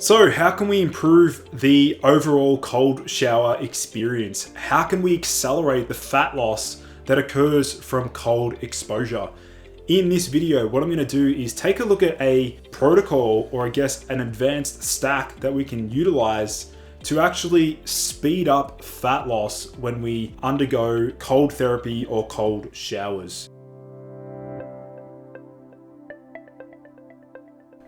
So how can we improve the overall cold shower experience? How can we accelerate the fat loss that occurs from cold exposure? In this video, what I'm going to do is take a look at a protocol, or I guess an advanced stack that we can utilize to actually speed up fat loss when we undergo cold therapy or cold showers.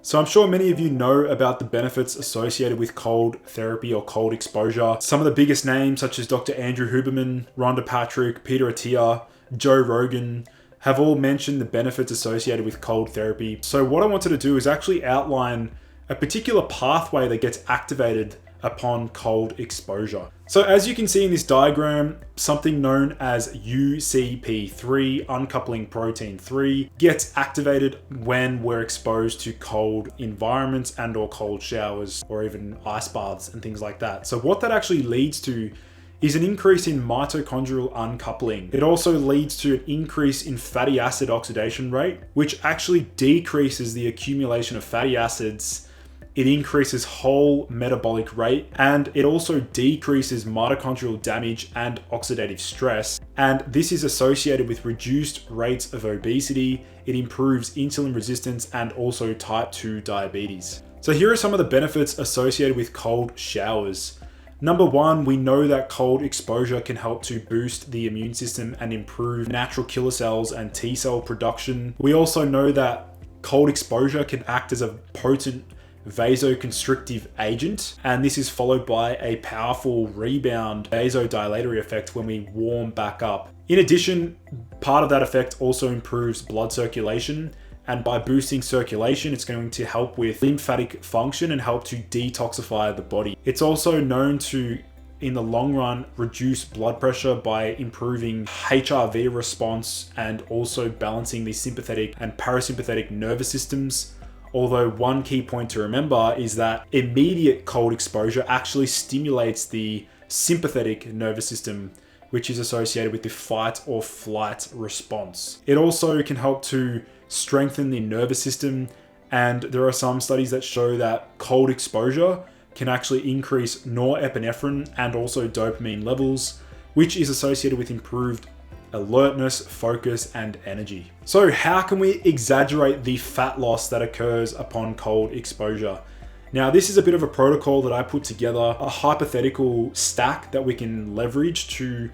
So I'm sure many of you know about the benefits associated with cold therapy or cold exposure. Some of the biggest names, such as Dr. Andrew Huberman, Rhonda Patrick, Peter Attia, Joe Rogan, have all mentioned the benefits associated with cold therapy. So what I wanted to do is actually outline a particular pathway that gets activated upon cold exposure. So as you can see in this diagram, something known as UCP3, uncoupling protein 3, gets activated when we're exposed to cold environments and or cold showers or even ice baths and things like that. So what that actually leads to is an increase in mitochondrial uncoupling. It also leads to an increase in fatty acid oxidation rate, which actually decreases the accumulation of fatty acids. It increases whole metabolic rate, and it also decreases mitochondrial damage and oxidative stress. And this is associated with reduced rates of obesity. It improves insulin resistance and also type 2 diabetes. So here are some of the benefits associated with cold showers. Number one, we know that cold exposure can help to boost the immune system and improve natural killer cells and T cell production. We also know that cold exposure can act as a potent vasoconstrictive agent, and this is followed by a powerful rebound vasodilatory effect when we warm back up. In addition, part of that effect also improves blood circulation, and by boosting circulation, it's going to help with lymphatic function and help to detoxify the body. It's also known to, in the long run, reduce blood pressure by improving HRV response and also balancing the sympathetic and parasympathetic nervous systems. Although one key point to remember is that immediate cold exposure actually stimulates the sympathetic nervous system, which is associated with the fight or flight response. It also can help to strengthen the nervous system, and there are some studies that show that cold exposure can actually increase norepinephrine and also dopamine levels, which is associated with improved alertness, focus, and energy. So how can we exaggerate the fat loss that occurs upon cold exposure? Now, this is a bit of a protocol that I put together, a hypothetical stack that we can leverage to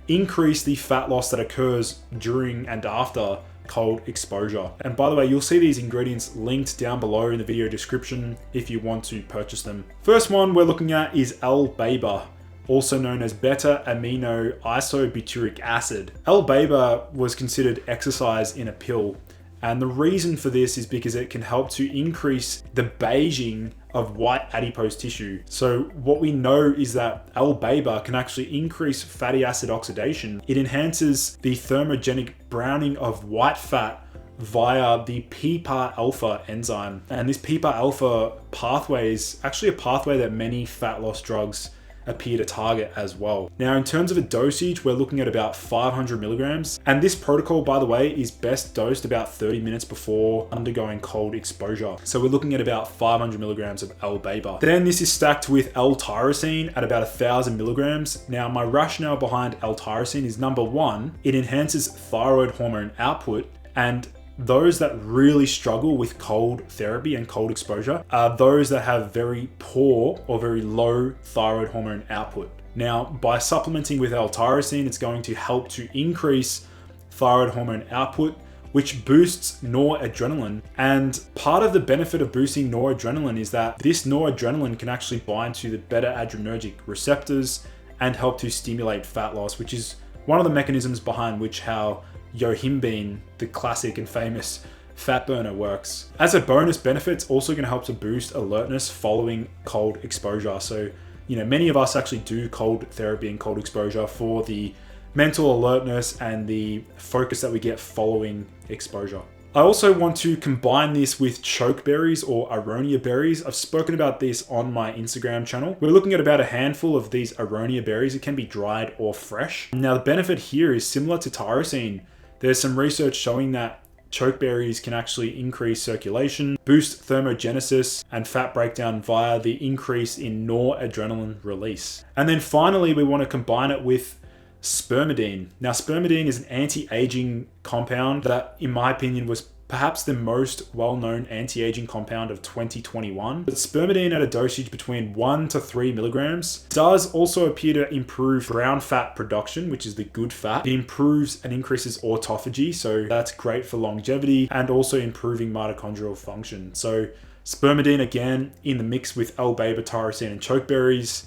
increase the fat loss that occurs during and after cold exposure. And by the way, you'll see these ingredients linked down below in the video description if you want to purchase them. First one we're looking at is L-Beta, also known as beta-amino isobutyric acid. L-Beta was considered exercise in a pill, and the reason for this is because it can help to increase the beiging of white adipose tissue. So what we know is that L-Beta can actually increase fatty acid oxidation. It enhances the thermogenic browning of white fat via the PPAR-alpha enzyme. And this PPAR-alpha pathway is actually a pathway that many fat loss drugs appear to target as well. Now, in terms of a dosage, we're looking at about 500 milligrams. And this protocol, by the way, is best dosed about 30 minutes before undergoing cold exposure. So we're looking at about 500 milligrams of L-Beta. Then this is stacked with L-tyrosine at about 1,000 milligrams. Now, my rationale behind L-tyrosine is number one, it enhances thyroid hormone output, and those that really struggle with cold therapy and cold exposure are those that have very poor or very low thyroid hormone output. Now, by supplementing with L-tyrosine, it's going to help to increase thyroid hormone output, which boosts noradrenaline. And part of the benefit of boosting noradrenaline is that this noradrenaline can actually bind to the beta-adrenergic receptors and help to stimulate fat loss, which is one of the mechanisms behind which how yohimbine, the classic and famous fat burner, works. As a bonus benefit, it's also going to help to boost alertness following cold exposure. So, many of us actually do cold therapy and cold exposure for the mental alertness and the focus that we get following exposure. I also want to combine this with chokeberries or aronia berries. I've spoken about this on my Instagram channel. We're looking at about a handful of these aronia berries. It can be dried or fresh. Now, the benefit here is similar to tyrosine. There's some research showing that Chokeberries can actually increase circulation, boost thermogenesis, and fat breakdown via the increase in noradrenaline release. And then finally, we want to combine it with spermidine. Now, spermidine is an anti-aging compound that, in my opinion, was perhaps the most well-known anti-aging compound of 2021. But spermidine at a dosage between 1 to 3 milligrams does also appear to improve brown fat production, which is the good fat. It improves and increases autophagy, so that's great for longevity, and also improving mitochondrial function. So spermidine, again, in the mix with L-beta, tyrosine, and chokeberries.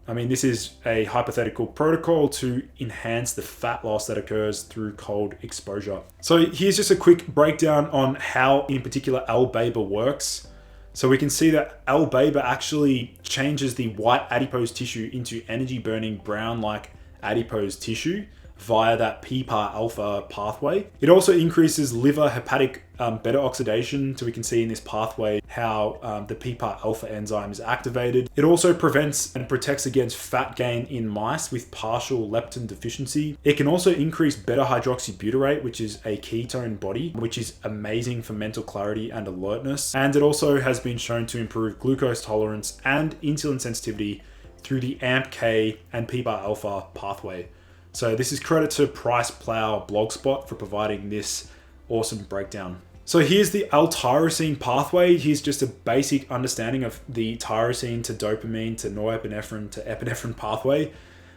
I mean, this is a hypothetical protocol to enhance the fat loss that occurs through cold exposure. So here's just a quick breakdown on how, in particular, L-beta works. So we can see that L-beta actually changes the white adipose tissue into energy-burning brown-like adipose tissue via that PPAR alpha pathway. It also increases liver hepatic beta oxidation, so we can see in this pathway how the PPAR alpha enzyme is activated. It also prevents and protects against fat gain in mice with partial leptin deficiency. It can also increase beta hydroxybutyrate, which is a ketone body, which is amazing for mental clarity and alertness. And it also has been shown to improve glucose tolerance and insulin sensitivity through the AMPK and PPAR alpha pathway. So this is credit to Price Plow Blogspot for providing this awesome breakdown. So here's the L-tyrosine pathway. Here's just a basic understanding of the tyrosine to dopamine to norepinephrine to epinephrine pathway.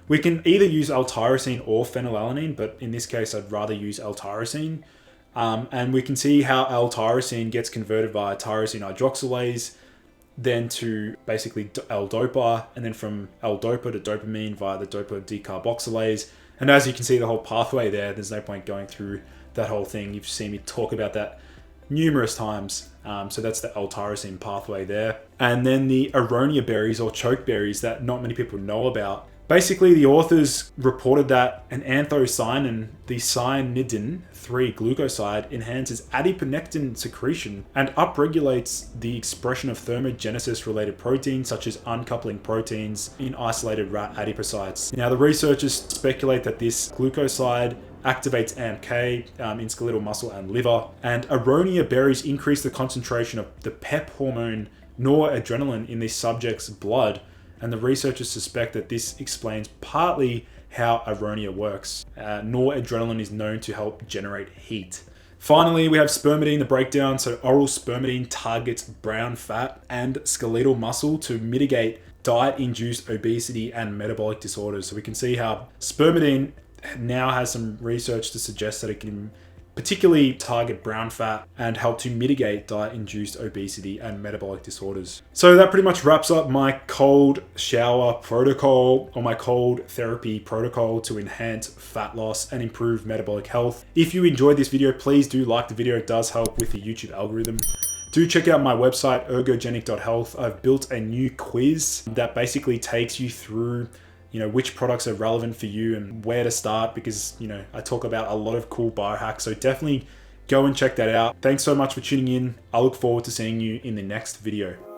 We can either use L-tyrosine or phenylalanine, but in this case, I'd rather use L-tyrosine. And we can see how L-tyrosine gets converted via tyrosine hydroxylase, then to basically L-dopa, and then from L-dopa to dopamine via the dopa decarboxylase. And as you can see the whole pathway there's no point going through that whole thing. You've seen me talk about that numerous times. So that's the L-tyrosine pathway there. And then the aronia berries or chokeberries that not many people know about. Basically, the authors reported that an anthocyanin, the cyanidin-3 glucoside, enhances adiponectin secretion and upregulates the expression of thermogenesis-related proteins such as uncoupling proteins in isolated rat adipocytes. Now, the researchers speculate that this glucoside activates AMPK in skeletal muscle and liver, and aronia berries increase the concentration of the PEP hormone noradrenaline in these subjects' blood, and the researchers suspect that this explains partly how aronia works. Noradrenaline is known to help generate heat. Finally, we have spermidine, the breakdown. So oral spermidine targets brown fat and skeletal muscle to mitigate diet-induced obesity and metabolic disorders. So we can see how spermidine now has some research to suggest that it can particularly target brown fat and help to mitigate diet-induced obesity and metabolic disorders. So that pretty much wraps up my cold shower protocol, or my cold therapy protocol to enhance fat loss and improve metabolic health. If you enjoyed this video, please do like the video. It does help with the YouTube algorithm. Do check out my website, ergogenic.health. I've built a new quiz that basically takes you through which products are relevant for you and where to start, because, I talk about a lot of cool biohacks. So definitely go and check that out. Thanks so much for tuning in. I look forward to seeing you in the next video.